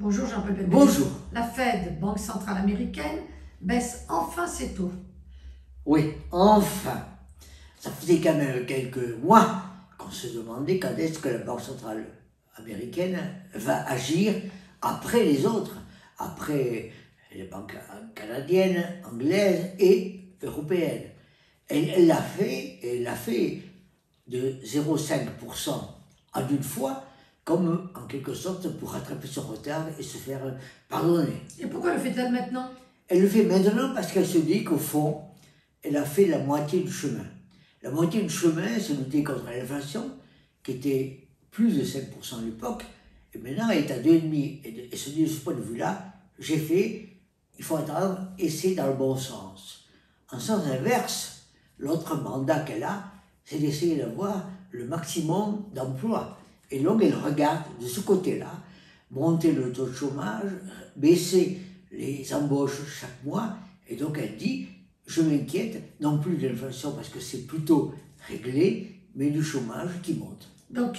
Bonjour Jean-Paul Betbez. Bonjour. La Fed, Banque centrale américaine, baisse enfin ses taux. Oui, enfin. Ça faisait quand même quelques mois qu'on se demandait quand est-ce que la Banque centrale américaine va agir après les autres, après les banques canadiennes, anglaises et européennes. Elle l'a fait, et elle l'a fait de 0,5% en une fois, comme en quelque sorte pour rattraper son retard et se faire pardonner. Et pourquoi le fait-elle maintenant? Elle le fait maintenant parce qu'elle se dit qu'au fond, elle a fait la moitié du chemin. La moitié du chemin, c'est lutter contre l'inflation, qui était plus de 5% à l'époque, et maintenant elle est à 2,5%. Et se dit de ce point de vue-là, j'ai fait, il faut attendre, et c'est dans le bon sens. En sens inverse, l'autre mandat qu'elle a, c'est d'essayer d'avoir le maximum d'emplois. Et donc elle regarde de ce côté-là, monter le taux de chômage, baisser les embauches chaque mois, et donc elle dit, je m'inquiète non plus de l'inflation parce que c'est plutôt réglé, mais du chômage qui monte. Donc,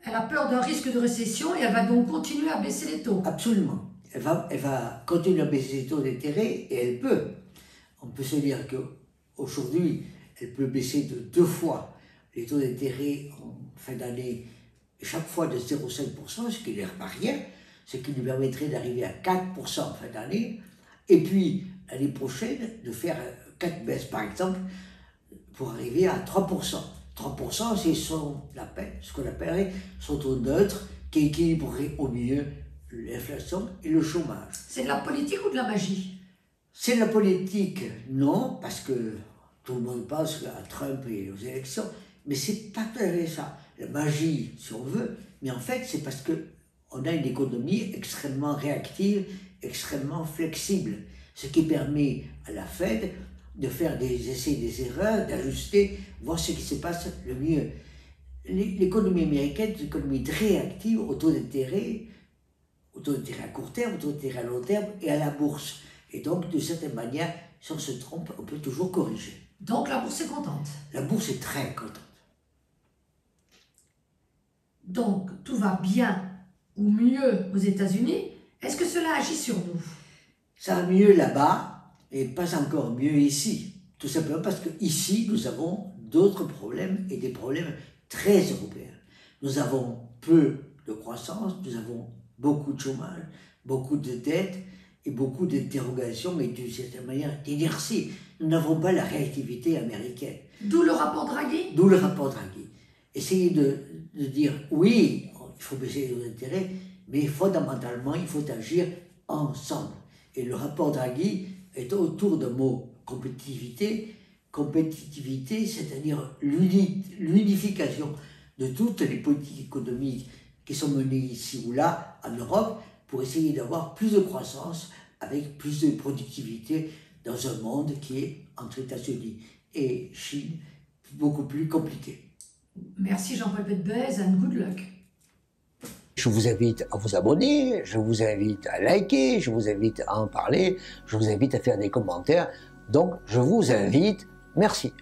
elle a peur d'un risque de récession et elle va donc continuer à baisser les taux. Absolument. Elle va continuer à baisser les taux d'intérêt et elle peut. On peut se dire qu'aujourd'hui, elle peut baisser de 2 fois les taux d'intérêt en fin d'année, chaque fois de 0,5%, ce qui n'est pas rien, ce qui lui permettrait d'arriver à 4% en fin d'année, et puis l'année prochaine de faire 4 baisses par exemple, pour arriver à 3%. 3%, c'est ce qu'on appellerait son taux neutre, qui équilibrerait au mieux l'inflation et le chômage. C'est de la politique ou de la magie? C'est de la politique, non, parce que tout le monde pense à Trump et aux élections, mais c'est pas tout à fait ça. La magie, si on veut, mais en fait, c'est parce qu'on a une économie extrêmement réactive, extrêmement flexible, ce qui permet à la Fed de faire des essais et des erreurs, d'ajuster, voir ce qui se passe le mieux. L'économie américaine est une économie très réactive au taux d'intérêt à court terme, au taux d'intérêt à long terme et à la bourse. Et donc, de certaine manière, si on se trompe, on peut toujours corriger. Donc la bourse est contente. La bourse est très contente. Donc tout va bien ou mieux aux États-Unis. Est-ce que cela agit sur nous? Ça va mieux là-bas et pas encore mieux ici. Tout simplement parce qu'ici, nous avons d'autres problèmes et des problèmes très européens. Nous avons peu de croissance, nous avons beaucoup de chômage, beaucoup de dettes et beaucoup d'interrogations et d'une certaine manière d'inertie. Nous n'avons pas la réactivité américaine. D'où le rapport Draghi? D'où le rapport Draghi. Essayez de dire oui, il faut baisser les taux d'intérêt, mais fondamentalement, il faut agir ensemble. Et le rapport Draghi est autour de mot compétitivité. Compétitivité, c'est-à-dire l'unification de toutes les politiques économiques qui sont menées ici ou là, en Europe, pour essayer d'avoir plus de croissance avec plus de productivité dans un monde qui est, entre États-Unis et Chine, beaucoup plus compliqué. Merci Jean-Paul Betbez and good luck. Je vous invite à vous abonner, je vous invite à liker, je vous invite à en parler, je vous invite à faire des commentaires. Donc, je vous invite. Merci.